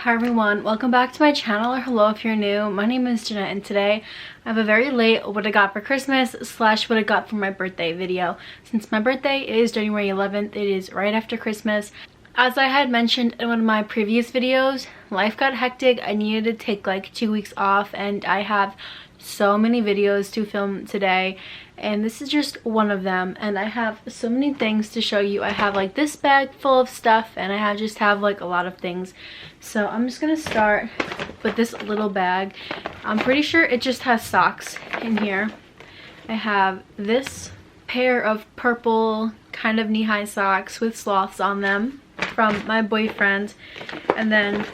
Hi everyone, welcome back to my channel, or hello if you're new. My name is Jeanette and today I have a very late what I got for Christmas slash what I got for my birthday video. Since my birthday is January 11th, it is right after Christmas. As I had mentioned in one of my previous videos, life got hectic. I needed to take like 2 weeks off and I have so many videos to film today and this is just one of them, and I have so many things to show you. I have like this bag full of stuff and I just have like a lot of things. So I'm just gonna start with this little bag. I'm pretty sure it just has socks in here. I have this pair of purple kind of knee-high socks with sloths on them from my boyfriend, and then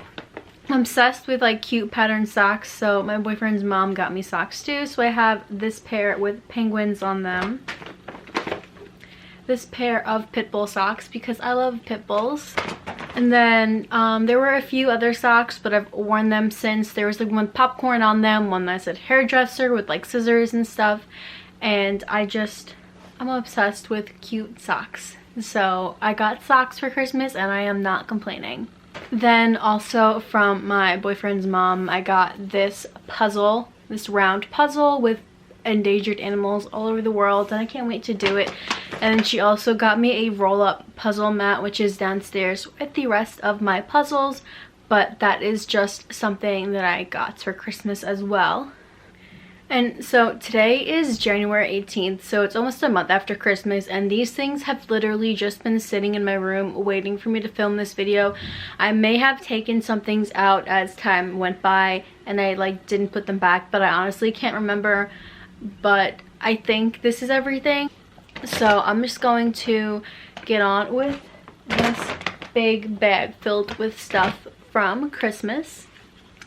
I'm obsessed with like cute patterned socks, so my boyfriend's mom got me socks too. So I have this pair with penguins on them, this pair of pit bull socks because I love pit bulls, and then there were a few other socks but I've worn them since. There was like one popcorn on them, one that said hairdresser with like scissors and stuff, and I'm obsessed with cute socks. So I got socks for Christmas and I am not complaining. Then also from my boyfriend's mom, I got this puzzle, this round puzzle with endangered animals all over the world, and I can't wait to do it. And she also got me a roll-up puzzle mat, which is downstairs with the rest of my puzzles, but that is just something that I got for Christmas as well. And so today is January 18th, so it's almost a month after Christmas, and these things have literally just been sitting in my room waiting for me to film this video. I may have taken some things out as time went by and I like didn't put them back, but I honestly can't remember. But I think this is everything. So I'm just going to get on with this big bag filled with stuff from Christmas.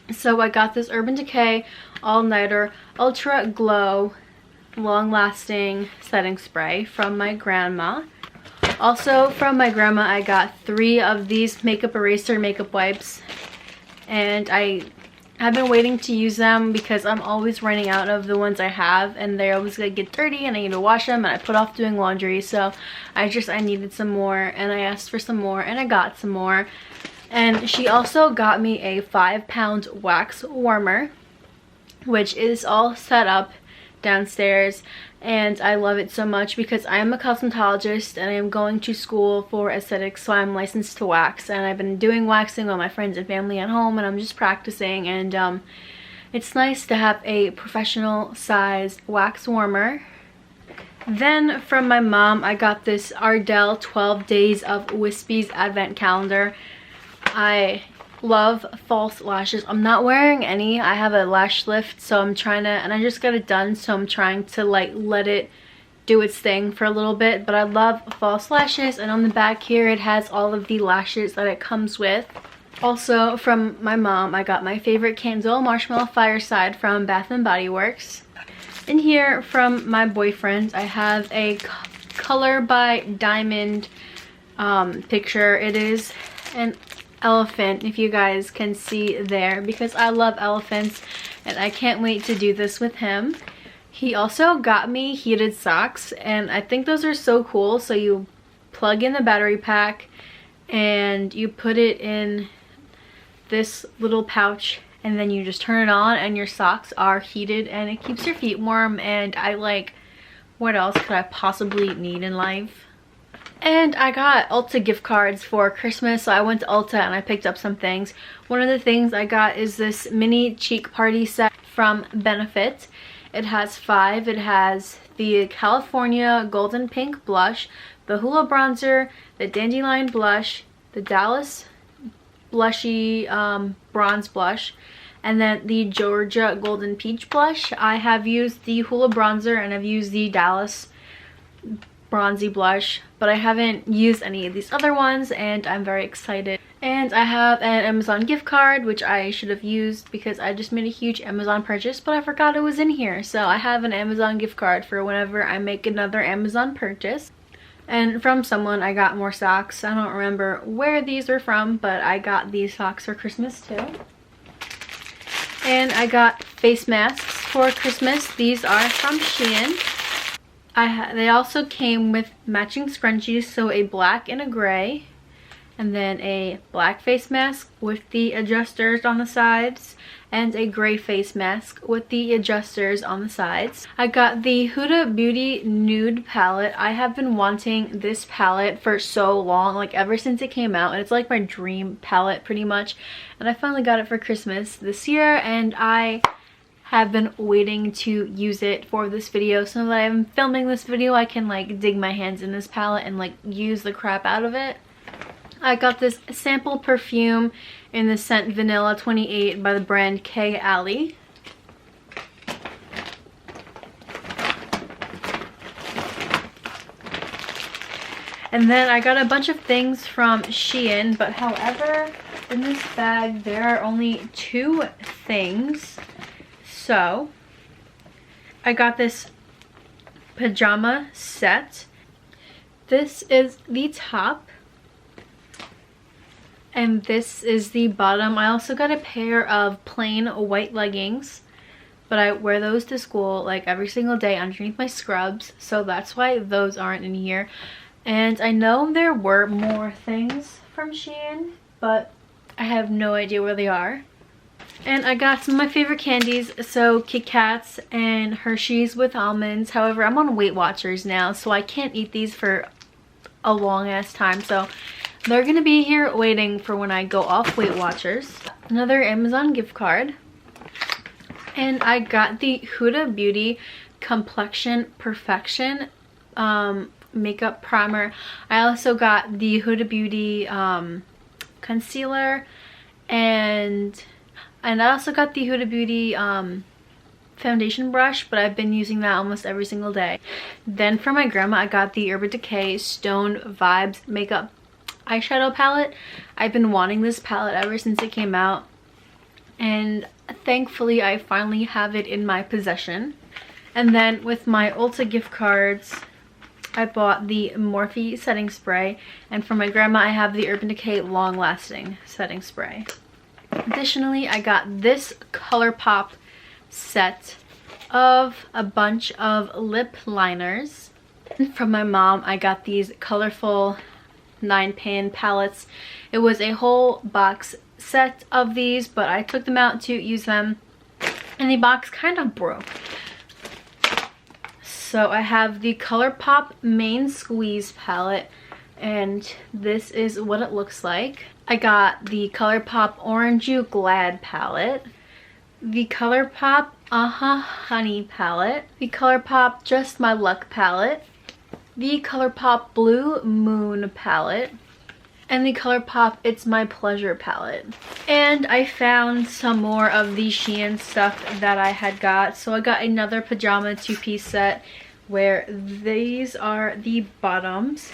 So I got this Urban Decay All-Nighter Ultra Glow Long Lasting Setting Spray from my grandma. Also from my grandma I got 3 of these makeup eraser makeup wipes, and I have been waiting to use them because I'm always running out of the ones I have and they're always gonna get dirty and I need to wash them, and I put off doing laundry, so I needed some more and I asked for some more and I got some more. And she also got me a 5-pound wax warmer, which is all set up downstairs, and I love it so much because I am a cosmetologist and I am going to school for aesthetics, so I'm licensed to wax, and I've been doing waxing with my friends and family at home, and I'm just practicing, and it's nice to have a professional sized wax warmer. Then from my mom I got this Ardell 12 Days of Wispies Advent Calendar. I love false lashes. I'm not wearing any. I have a lash lift, so and I just got it done, so I'm trying to like let it do its thing for a little bit, but I love false lashes, and on the back here it has all of the lashes that it comes with. Also from my mom I got my favorite candle, Marshmallow Fireside from Bath & Body Works. In here from my boyfriend I have a Color by Diamond picture. It is an elephant, if you guys can see there, because I love elephants and I can't wait to do this with him. He also got me heated socks, and I think those are so cool. So you plug in the battery pack and you put it in this little pouch and then you just turn it on and your socks are heated and it keeps your feet warm, and what else could I possibly need in life? And I got Ulta gift cards for Christmas, so I went to Ulta and I picked up some things. One of the things I got is this mini cheek party set from Benefit. It has 5. It has the California Golden Pink Blush, the Hula Bronzer, the Dandelion Blush, the Dallas Blushy Bronze Blush, and then the Georgia Golden Peach Blush. I have used the Hula Bronzer and I've used the Dallas Bronzy Blush, but I haven't used any of these other ones, and I'm very excited. And I have an Amazon gift card, which I should have used because I just made a huge Amazon purchase, but I forgot it was in here. So I have an Amazon gift card for whenever I make another Amazon purchase. And from someone I got more socks. I don't remember where these were from, but I got these socks for Christmas too. And I got face masks for Christmas. These are from Shein. They also came with matching scrunchies, so a black and a gray. and then a black face mask with the adjusters on the sides, and a gray face mask with the adjusters on the sides. I got the Huda Beauty Nude palette. I have been wanting this palette for so long, like ever since it came out, and it's like my dream palette pretty much, and I finally got it for Christmas this year, and I have been waiting to use it for this video. So that I'm filming this video, I can like dig my hands in this palette and like use the crap out of it. I got this sample perfume in the scent Vanilla 28 by the brand K Alley. And then I got a bunch of things from Shein, but however, in this bag there are only 2 things. So I got this pajama set. This is the top, and this is the bottom. I also got a pair of plain white leggings, but I wear those to school like every single day underneath my scrubs, so that's why those aren't in here. And I know there were more things from Shein, but I have no idea where they are. And I got some of my favorite candies, so Kit Kats and Hershey's with almonds. However, I'm on Weight Watchers now, so I can't eat these for a long ass time, so they're gonna be here waiting for when I go off Weight Watchers. Another Amazon gift card. And I got the Huda Beauty Complexion Perfection makeup primer. I also got the Huda Beauty concealer, and I also got the Huda Beauty foundation brush, but I've been using that almost every single day. Then for my grandma, I got the Urban Decay Stone Vibes makeup eyeshadow palette. I've been wanting this palette ever since it came out, and thankfully I finally have it in my possession. And then with my Ulta gift cards, I bought the Morphe setting spray, and for my grandma I have the Urban Decay Long Lasting setting spray. Additionally, I got this ColourPop set of a bunch of lip liners. From my mom, I got these colorful 9-pan palettes. It was a whole box set of these, but I took them out to use them, and the box kind of broke. So I have the ColourPop Main Squeeze palette, and this is what it looks like. I got the ColourPop Orange You Glad palette, the ColourPop Honey palette, the ColourPop Just My Luck palette, the ColourPop Blue Moon palette, and the ColourPop It's My Pleasure palette. And I found some more of the Shein stuff that I had got. So I got another pajama 2-piece set where these are the bottoms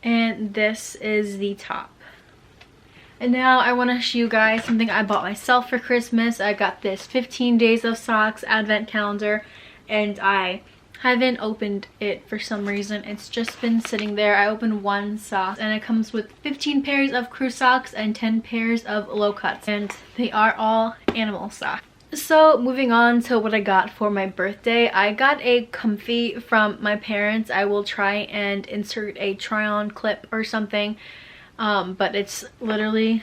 and this is the top. And now I want to show you guys something I bought myself for Christmas. I got this 15 Days of Socks advent calendar, and I haven't opened it for some reason. It's just been sitting there. I opened one sock, and it comes with 15 pairs of crew socks and 10 pairs of low cuts, and they are all animal socks. So moving on to what I got for my birthday, I got a comfy from my parents. I will try and insert a try-on clip or something, but it's literally,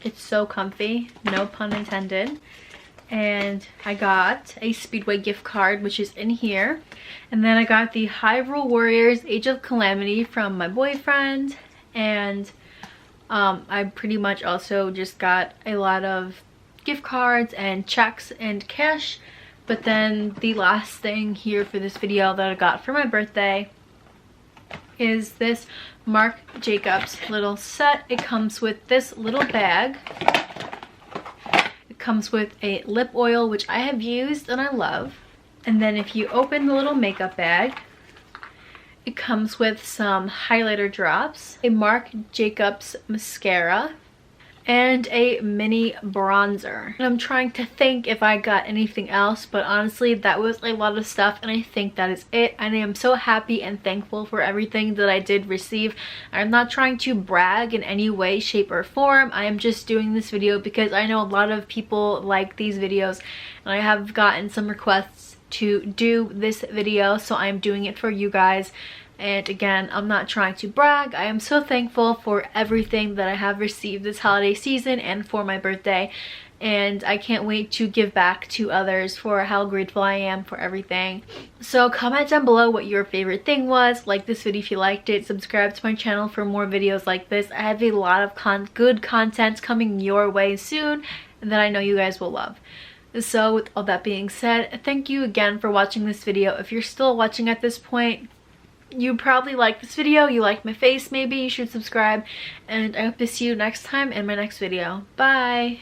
it's so comfy, no pun intended. And I got a Speedway gift card, which is in here. And then I got the Hyrule Warriors Age of Calamity from my boyfriend. And I pretty much also just got a lot of gift cards and checks and cash. But then the last thing here for this video that I got for my birthday is this Marc Jacobs little set. It comes with this little bag. Comes with a lip oil, which I have used and I love. And then if you open the little makeup bag, it comes with some highlighter drops, a Marc Jacobs mascara, and a mini bronzer. And I'm trying to think if I got anything else, but honestly that was a lot of stuff, and I think that is it. And I am so happy and thankful for everything that I did receive. I'm not trying to brag in any way, shape, or form. I am just doing this video because I know a lot of people like these videos, and I have gotten some requests to do this video, so I'm doing it for you guys. And again, I'm not trying to brag. I am so thankful for everything that I have received this holiday season and for my birthday. And I can't wait to give back to others for how grateful I am for everything. So comment down below what your favorite thing was. Like this video if you liked it. Subscribe to my channel for more videos like this. I have a lot of good content coming your way soon that I know you guys will love. So with all that being said, thank you again for watching this video. If you're still watching at this point, you probably like this video, you like my face maybe, you should subscribe, and I hope to see you next time in my next video. Bye!